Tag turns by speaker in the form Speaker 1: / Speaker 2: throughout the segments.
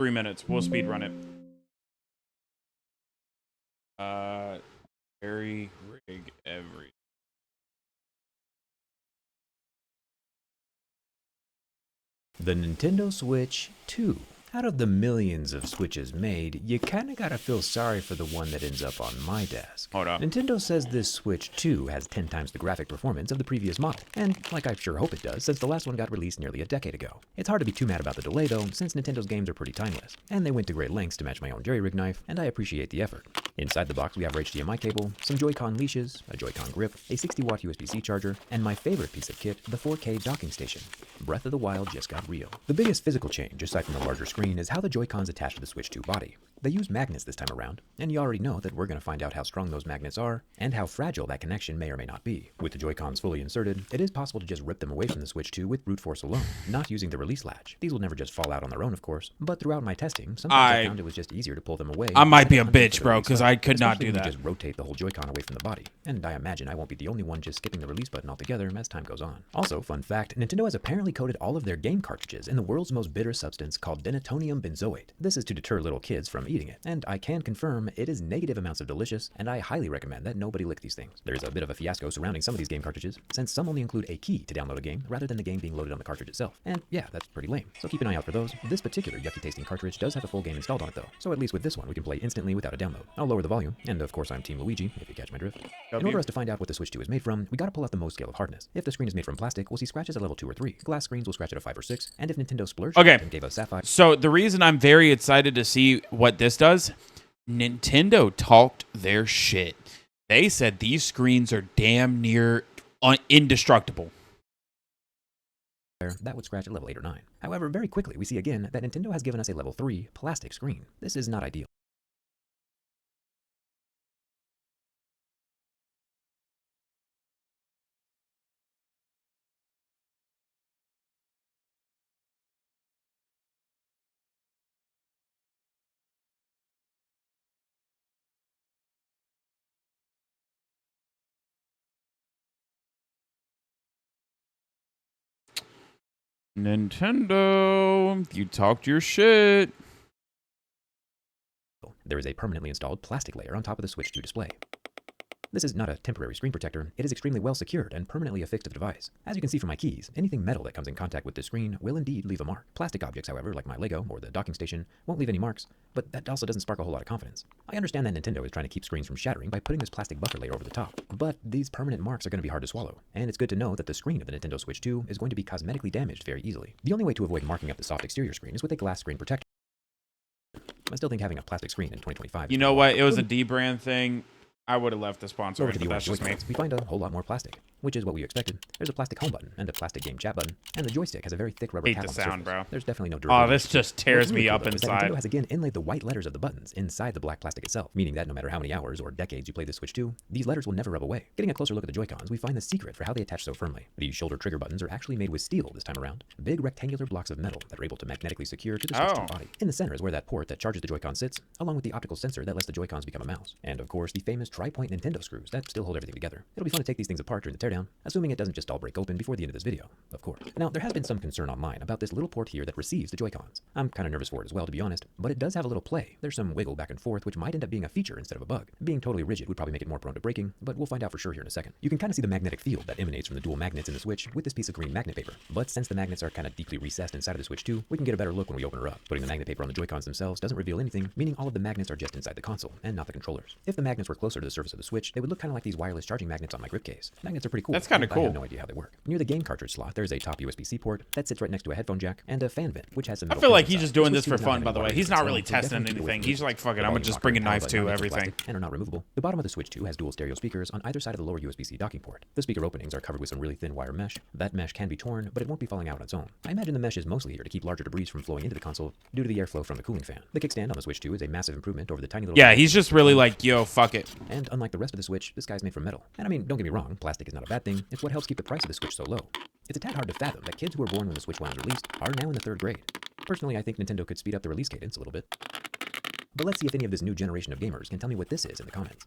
Speaker 1: 3 minutes. We'll speed run it. Very rig every.
Speaker 2: The Nintendo Switch 2. Out of the millions of Switches made, you kinda gotta feel sorry for the one that ends up on my desk.
Speaker 1: Hold up.
Speaker 2: Nintendo says this Switch 2 has 10 times the graphic performance of the previous model, and like I sure hope it does, since the last one got released nearly a decade ago. It's hard to be too mad about the delay though, since Nintendo's games are pretty timeless, and they went to great lengths to match my own jerry-rig knife, and I appreciate the effort. Inside the box we have our HDMI cable, some Joy-Con leashes, a Joy-Con grip, a 60-watt USB-C charger, and my favorite piece of kit, the 4K docking station. Breath of the Wild just got real. The biggest physical change, aside from the larger screen, is how the Joy-Cons attach to the Switch 2 body. They use magnets this time around, and you already know that we're going to find out how strong those magnets are, and how fragile that connection may or may not be. With the Joy-Cons fully inserted, it is possible to just rip them away from the Switch 2 with brute force alone, not using the release latch. These will never just fall out on their own, of course, but throughout my testing, sometimes I found it was just easier to pull them away.
Speaker 1: I might be a bitch, bro, because I could not do that.
Speaker 2: Just rotate the whole Joy-Con away from the body, and I imagine I won't be the only one just skipping the release button altogether as time goes on. Also, fun fact, Nintendo has apparently coated all of their game cartridges in the world's most bitter substance called denatonium benzoate. This is to deter little kids from eating it, and I can confirm it is negative amounts of delicious, and I highly recommend that nobody lick these things. There's a bit of a fiasco surrounding some of these game cartridges, since some only include a key to download a game rather than the game being loaded on the cartridge itself. And yeah, that's pretty lame. So keep an eye out for those. This particular yucky tasting cartridge does have a full game installed on it though, so at least with this one we can play instantly without a download. I'll lower the volume, and of course I'm Team Luigi, if you catch my drift. In order for us to find out what the Switch 2 is made from, we gotta pull out the Mohs scale of hardness. If the screen is made from plastic, we'll see scratches at level 2 or 3. Glass screens will scratch at a 5 or 6, and if Nintendo splurged and gave us sapphire.
Speaker 1: So the reason I'm very excited to see what this does, Nintendo talked their shit. They said these screens are damn near indestructible.
Speaker 2: That would scratch at level 8 or 9. However, very quickly we see again that Nintendo has given us a level 3 plastic screen. This is not ideal.
Speaker 1: Nintendo, you talked your shit.
Speaker 2: There is a permanently installed plastic layer on top of the Switch 2 display. This is not a temporary screen protector, it is extremely well secured and permanently affixed to the device. As you can see from my keys, anything metal that comes in contact with this screen will indeed leave a mark. Plastic objects, however, like my Lego or the docking station, won't leave any marks, but that also doesn't spark a whole lot of confidence. I understand that Nintendo is trying to keep screens from shattering by putting this plastic buffer layer over the top, but these permanent marks are going to be hard to swallow, and it's good to know that the screen of the Nintendo Switch 2 is going to be cosmetically damaged very easily. The only way to avoid marking up the soft exterior screen is with a glass screen protector. I still think having a plastic screen in 2025
Speaker 1: You know what? It was a D-brand thing. I would have left the sponsor.
Speaker 2: Over to the US Joy-Cons, we find a whole lot more plastic, which is what we expected. There's a plastic home button and a plastic game chat button, and the joystick has a very thick rubber cap on the
Speaker 1: sound,
Speaker 2: surface.
Speaker 1: bro.
Speaker 2: There's definitely no durability.
Speaker 1: Oh, this just tears me up
Speaker 2: Is that
Speaker 1: inside.
Speaker 2: Nintendo has again inlaid the white letters of the buttons inside the black plastic itself, meaning that no matter how many hours or decades you play the Switch 2, these letters will never rub away. Getting a closer look at the Joy-Cons, we find the secret for how they attach so firmly. These shoulder trigger buttons are actually made with steel this time around, big rectangular blocks of metal that are able to magnetically secure to the Switch 2 body. In the center is where that port that charges the Joy-Con sits, along with the optical sensor that lets the Joy-Cons become a mouse. And of course, the famous tri-point Nintendo screws that still hold everything together. It'll be fun to take these things apart during the teardown, assuming it doesn't just all break open before the end of this video, of course. Now, there has been some concern online about this little port here that receives the Joy-Cons. I'm kind of nervous for it as well, to be honest, but it does have a little play. There's some wiggle back and forth, which might end up being a feature instead of a bug. Being totally rigid would probably make it more prone to breaking, but we'll find out for sure here in a second. You can kind of see the magnetic field that emanates from the dual magnets in the Switch with this piece of green magnet paper, but since the magnets are kind of deeply recessed inside of the Switch 2, we can get a better look when we open her up. Putting the magnet paper on the Joy-Cons themselves doesn't reveal anything, meaning all of the magnets are just inside the console, and not the controllers. If the magnets were closer to the surface of the Switch, they would look kind of like these wireless charging magnets on my grip case. Magnets are pretty cool.
Speaker 1: That's kind of cool.
Speaker 2: I have no idea how they work. Near the game cartridge slot, there's a top USB-C port that sits right next to a headphone jack and a fan vent, which has some.
Speaker 1: I feel like he's just doing this for fun, by the way. He's not really testing anything. He's like, fuck it, I'm gonna just bring a knife to everything.
Speaker 2: And are not removable. The bottom of the Switch 2 has dual stereo speakers on either side of the lower USB-C docking port. The speaker openings are covered with some really thin wire mesh. That mesh can be torn, but it won't be falling out on its own. I imagine the mesh is mostly here to keep larger debris from flowing into the console due to the airflow from the cooling fan. The kickstand on the Switch 2 is a massive improvement over the tiny little.
Speaker 1: Yeah, he's just really like, yo, fuck it.
Speaker 2: And unlike the rest of the Switch, this guy's made from metal. And I mean, don't get me wrong, plastic is not a bad thing. It's what helps keep the price of the Switch so low. It's a tad hard to fathom that kids who were born when the Switch 1 was released are now in the 3rd grade. Personally, I think Nintendo could speed up the release cadence a little bit. But let's see if any of this new generation of gamers can tell me what this is in the comments.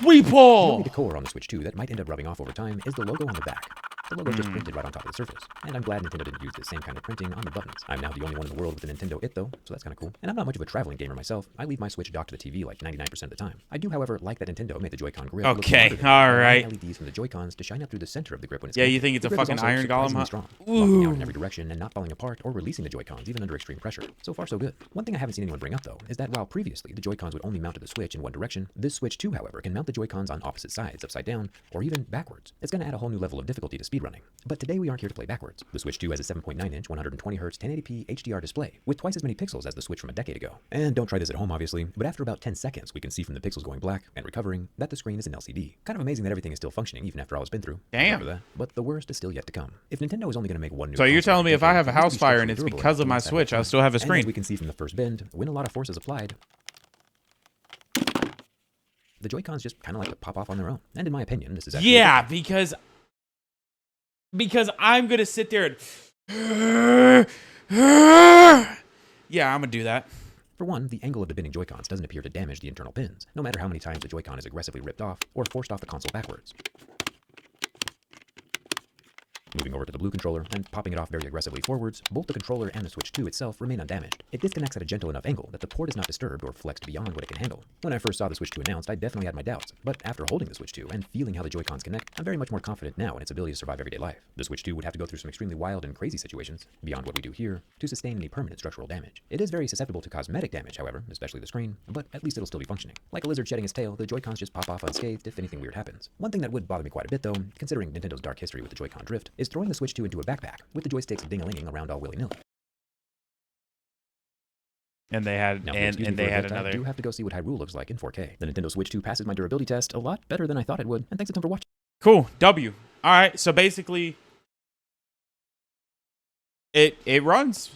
Speaker 1: Weeple!
Speaker 2: The only decor on the Switch 2 that might end up rubbing off over time is the logo on the back. The logo just printed right on top of the surface. And I'm glad Nintendo didn't use the same kind of printing on the buttons. I'm now the only one in the world with a Nintendo It though, so that's kind of cool. And I'm not much of a traveling gamer myself. I leave my Switch docked to the TV like 99% of the time. I do, however, like that Nintendo made the Joy-Con grip look
Speaker 1: Okay,
Speaker 2: smarter than
Speaker 1: all
Speaker 2: allowing
Speaker 1: right.
Speaker 2: LEDs from the Joy-Cons to shine out through the center of the grip when it's
Speaker 1: Yeah, you
Speaker 2: connected.
Speaker 1: think it's
Speaker 2: The
Speaker 1: a
Speaker 2: grip is
Speaker 1: fucking
Speaker 2: also
Speaker 1: iron golem,
Speaker 2: surprisingly
Speaker 1: huh?
Speaker 2: strong,
Speaker 1: Ooh.
Speaker 2: locking out in every direction and not falling apart or releasing the Joy-Cons even under extreme pressure. So far so good. One thing I haven't seen anyone bring up though is that while previously the Joy-Cons would only mount to the Switch in one direction, this Switch 2, however, can mount the Joy-Cons on opposite sides, upside down, or even backwards. It's going to add a whole new level of difficulty to speedrunning. But today we aren't here to play backwards. The Switch 2 has a 7.9-inch 120Hz 1080p HDR display with twice as many pixels as the Switch from a decade ago. And don't try this at home obviously, but after about 10 seconds we can see from the pixels going black and recovering that the screen is an LCD. Kind of amazing that everything is still functioning even after all it's been through.
Speaker 1: Damn.
Speaker 2: That. But the worst is still yet to come. If Nintendo is only going to make one new
Speaker 1: So you're
Speaker 2: console
Speaker 1: telling me if I have a
Speaker 2: it needs to
Speaker 1: house
Speaker 2: be
Speaker 1: fire and it's
Speaker 2: structurally durable
Speaker 1: because of my
Speaker 2: enough to last that
Speaker 1: Switch,
Speaker 2: much
Speaker 1: I'll still have a
Speaker 2: time. And as
Speaker 1: screen.
Speaker 2: we can see from the first bend, when a lot of force is applied, the Joy-Cons just kind of like to pop off on their own. And in my opinion, this is actually
Speaker 1: Yeah, because I'm gonna sit there and yeah, I'm gonna do that.
Speaker 2: For one, the angle of the bending Joy-Cons doesn't appear to damage the internal pins, no matter how many times the Joy-Con is aggressively ripped off or forced off the console backwards. Moving over to the blue controller and popping it off very aggressively forwards, both the controller and the Switch 2 itself remain undamaged. It disconnects at a gentle enough angle that the port is not disturbed or flexed beyond what it can handle. When I first saw the Switch 2 announced, I definitely had my doubts, but after holding the Switch 2 and feeling how the Joy-Cons connect, I'm very much more confident now in its ability to survive everyday life. The Switch 2 would have to go through some extremely wild and crazy situations, beyond what we do here, to sustain any permanent structural damage. It is very susceptible to cosmetic damage, however, especially the screen, but at least it'll still be functioning. Like a lizard shedding its tail, the Joy-Cons just pop off unscathed if anything weird happens. One thing that would bother me quite a bit though, considering Nintendo's dark history with the Joy-Con drift, is throwing the Switch 2 into a backpack, with the joysticks ding-a-linging around all willy-nilly.
Speaker 1: And they had
Speaker 2: Now,
Speaker 1: and they had
Speaker 2: I
Speaker 1: another.
Speaker 2: do have to go see what Hyrule looks like in 4K. The Nintendo Switch 2 passes my durability test a lot better than I thought it would, and thanks a ton for watching.
Speaker 1: Cool. W. All right. So basically, it runs.